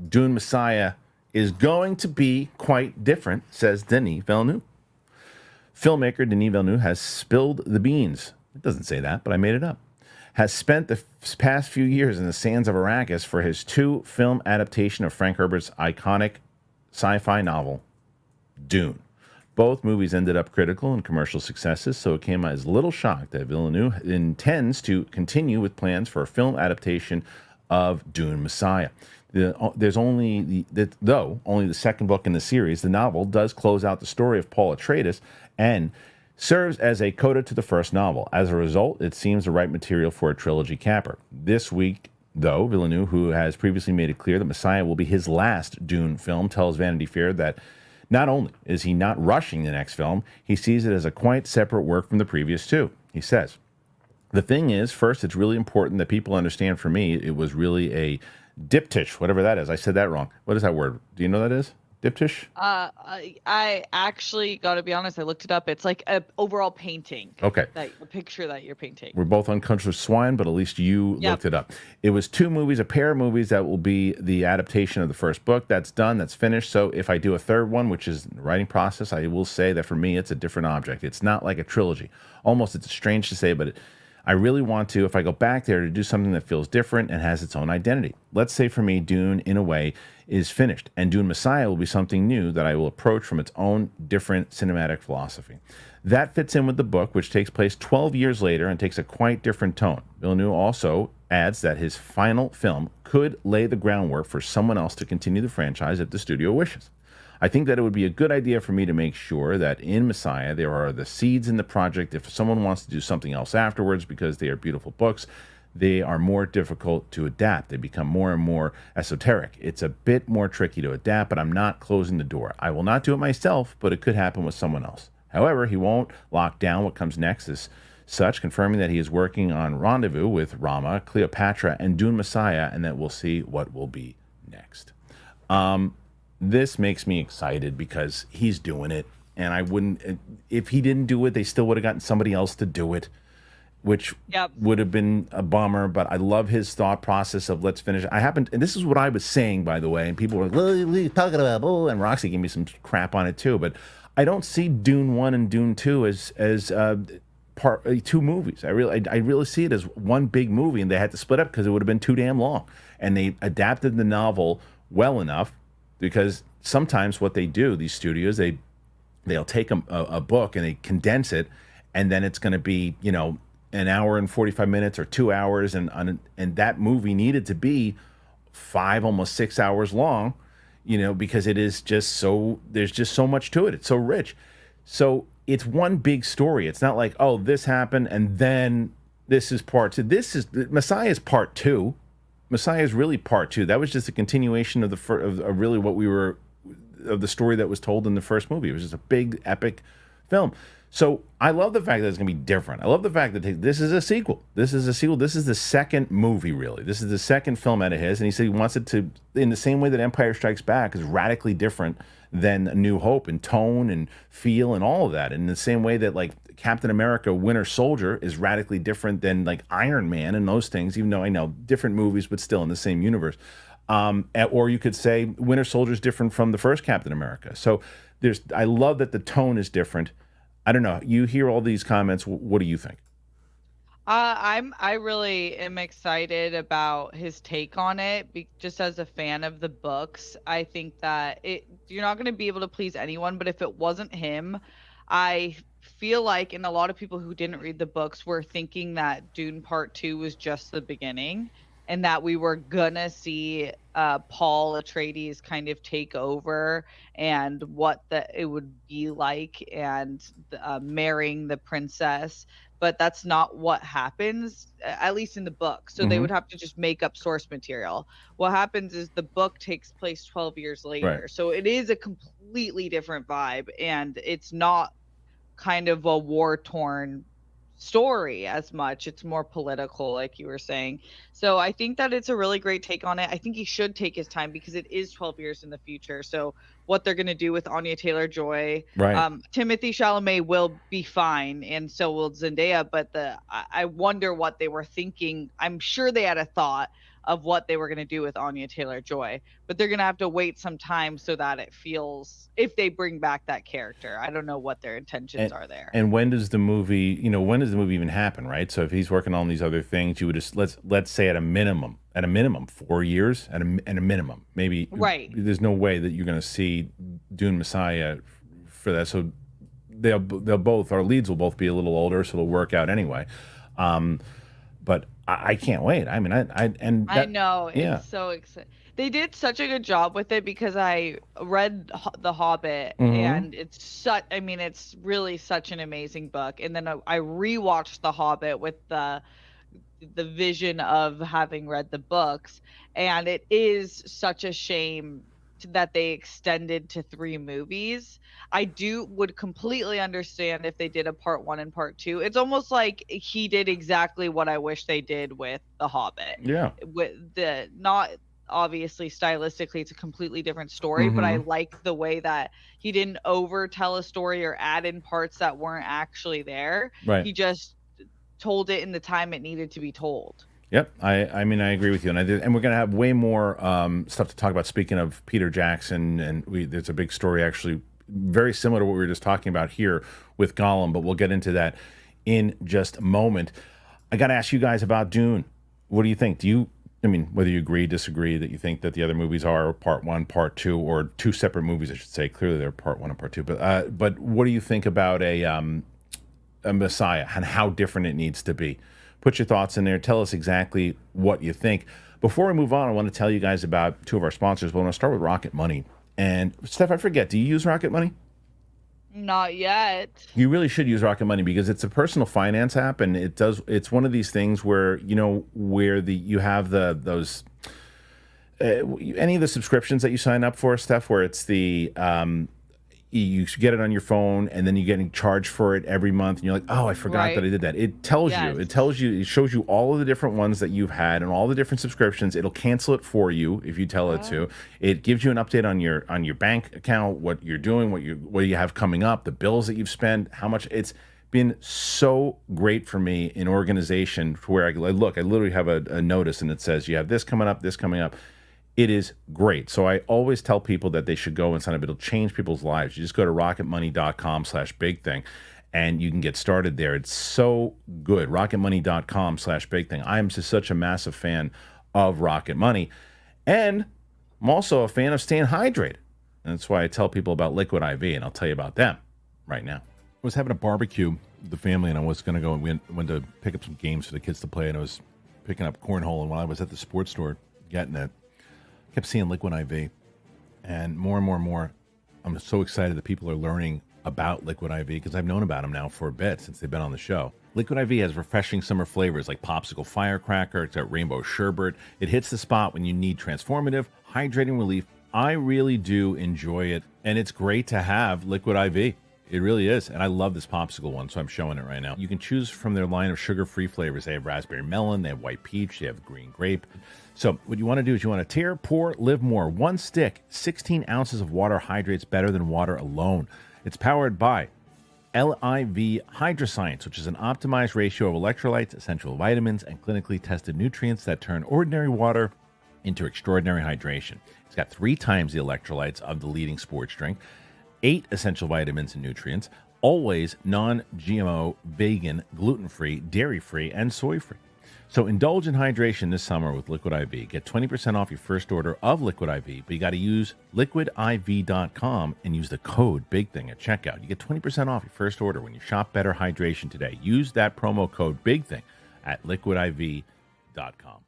Dune Messiah is going to be quite different, says Denis Villeneuve. Filmmaker Denis Villeneuve has spilled the beans. It doesn't say that, but I made it up. Has spent the past few years in the sands of Arrakis for his 2-film adaptation of Frank Herbert's iconic sci-fi novel, Dune. Both movies ended up critical and commercial successes, so it came as little shock that Villeneuve intends to continue with plans for a film adaptation of Dune Messiah. There's only the second book in the series, the novel does close out the story of Paul Atreides and serves as a coda to the first novel. As a result, it seems the right material for a trilogy capper. This week, though, Villeneuve, who has previously made it clear that Messiah will be his last Dune film, tells Vanity Fair that not only is he not rushing the next film, he sees it as a quite separate work from the previous two. He says, the thing is, first, it's really important that people understand, for me, it was really a diptych, whatever that is. I said that wrong. What is that word? Do you know what that is? Diptych? I actually got to be honest. I looked it up. It's like an overall painting. Okay. The picture that you're painting. We're both unconscious swine, but at least you looked it up. It was 2 movies, a pair of movies that will be the adaptation of the first book. That's done. That's finished. So if I do a third one, which is the writing process, I will say that for me, it's a different object. It's not like a trilogy. Almost, it's strange to say, but I really want to, if I go back there, to do something that feels different and has its own identity. Let's say for me, Dune, in a way, is finished, and Dune Messiah will be something new that I will approach from its own different cinematic philosophy. That fits in with the book, which takes place 12 years later and takes a quite different tone. Villeneuve also adds that his final film could lay the groundwork for someone else to continue the franchise if the studio wishes. I think that it would be a good idea for me to make sure that in Messiah there are the seeds in the project. If someone wants to do something else afterwards because they are beautiful books, they are more difficult to adapt. They become more and more esoteric. It's a bit more tricky to adapt, but I'm not closing the door. I will not do it myself, but it could happen with someone else. However, he won't lock down what comes next as such, confirming that he is working on Rendezvous with Rama, Cleopatra, and Dune Messiah, and that we'll see what will be next. This makes me excited because he's doing it, and I wouldn't, if he didn't do it, they still would have gotten somebody else to do it, which would have been a bummer. But I love his thought process of let's finish. And this is what I was saying, by the way, and people were like, what are you talking about? Oh, and Roxy gave me some crap on it too, but I don't see Dune 1 and Dune 2 as 2 movies. I really see it as one big movie, and they had to split up because it would have been too damn long. And they adapted the novel well enough, because sometimes what they do, these studios, they'll take a book and they condense it, and then it's going to be, an hour and 45 minutes or 2 hours, and that movie needed to be 5, almost 6 hours long, because it is just so, there's just so much to it. It's so rich. So it's one big story. It's not like, oh, this happened and then this is part 2. Messiah is part 2. Messiah is really part 2. That was just a continuation of of the story that was told in the first movie. It was just a big epic film. So I love the fact that it's going to be different. I love the fact that this is a sequel. This is the second movie, really. This is the second film out of his, and he said he wants it to, in the same way that Empire Strikes Back is radically different than A New Hope in tone and feel and all of that. In the same way that like Captain America Winter Soldier is radically different than like Iron Man and those things, even though I know different movies, but still in the same universe. Or you could say Winter Soldier is different from the first Captain America. So I love that the tone is different. I don't know. You hear all these comments. What do you think? I really am excited about his take on it. Just as a fan of the books, I think that you're not going to be able to please anyone, but if it wasn't him, I feel like, and a lot of people who didn't read the books were thinking that Dune Part 2 was just the beginning, and that we were gonna see Paul Atreides kind of take over and what it would be like, and marrying the princess. But that's not what happens, at least in the book. So they would have to just make up source material. What happens is the book takes place 12 years later. Right. So it is a completely different vibe, and it's not kind of a war-torn story as much. It's more political, like you were saying. So I think that it's a really great take on it. I think he should take his time because it is 12 years in the future. So what they're going to do with Anya Taylor-Joy, Right. Timothée Chalamet will be fine, and so will Zendaya, but I wonder what they were thinking. I'm sure they had a thought of what they were going to do with Anya Taylor-Joy, but they're going to have to wait some time so that it feels, if they bring back that character. I don't know what their intentions are there. And when does the movie, when does the movie even happen, right? So if he's working on these other things, you would just, let's say at a minimum, 4 years at a minimum, maybe. Right. There's no way that you're going to see Dune Messiah for that. So they'll both, our leads will both be a little older, so it'll work out anyway. But I can't wait. I mean, I know, it's so exciting. They did such a good job with it because I read The Hobbit, and it's really such an amazing book. And then I rewatched The Hobbit with the vision of having read the books, and it is such a shame that they extended to 3 movies. I would completely understand if they did a part 1 and part 2. It's almost like he did exactly what I wish they did with The Hobbit. Yeah. With not obviously stylistically it's a completely different story, but I like the way that he didn't over tell a story or add in parts that weren't actually there. Right. He just told it in the time it needed to be told. Yep, I mean I agree with you, and we're going to have way more stuff to talk about. Speaking of Peter Jackson, and there's a big story actually very similar to what we were just talking about here with Gollum, but we'll get into that in just a moment. I got to ask you guys about Dune. What do you think? Whether you agree, disagree, that you think that the other movies are part 1, part 2, or 2 separate movies, I should say. Clearly they're part 1 and part 2. But what do you think about a Messiah and how different it needs to be? Put your thoughts in there. Tell us exactly what you think. Before we move on, I want to tell you guys about 2 of our sponsors. But I want to start with Rocket Money. And Steph, I forget, do you use Rocket Money? Not yet. You really should use Rocket Money because it's a personal finance app, and it's one of these things where you have those any of the subscriptions that you sign up for, Steph, where it's the you get it on your phone and then you're getting charged for it every month, and you're like, oh, I forgot that I did that. It tells you, it shows you all of the different ones that you've had and all the different subscriptions. It'll cancel it for you if you tell it to. It gives you an update on your bank account, what you're doing, what you have coming up, the bills that you've spent, how much. It's been so great for me in organization, for where I literally have a notice and it says you have this coming up, this coming up. It is great. So I always tell people that they should go and sign up. It'll change people's lives. You just go to rocketmoney.com/bigthing and you can get started there. It's so good. rocketmoney.com/bigthing. I am just such a massive fan of Rocket Money. And I'm also a fan of staying hydrated. And that's why I tell people about Liquid IV, and I'll tell you about them right now. I was having a barbecue with the family, and I was going to go and went to pick up some games for the kids to play, and I was picking up cornhole. And while I was at the sports store getting it, kept seeing Liquid IV, and more, I'm so excited that people are learning about Liquid IV because I've known about them now for a bit since they've been on the show. Liquid IV has refreshing summer flavors like popsicle firecracker, it's got rainbow sherbet. It hits the spot when you need transformative, hydrating relief. I really do enjoy it, and it's great to have Liquid IV. It really is, and I love this popsicle one, so I'm showing it right now. You can choose from their line of sugar-free flavors. They have raspberry melon, they have white peach, they have green grape. So what you want to do is you want to tear, pour, live more. One stick, 16 ounces of water hydrates better than water alone. It's powered by LIV Hydroscience, which is an optimized ratio of electrolytes, essential vitamins, and clinically tested nutrients that turn ordinary water into extraordinary hydration. It's got 3 times the electrolytes of the leading sports drink, 8 essential vitamins and nutrients, always non-GMO, vegan, gluten-free, dairy-free, and soy-free. So indulge in hydration this summer with Liquid IV. Get 20% off your first order of Liquid IV, but you got to use liquidiv.com and use the code BIGTHING at checkout. You get 20% off your first order when you shop Better Hydration today. Use that promo code BIGTHING at liquidiv.com.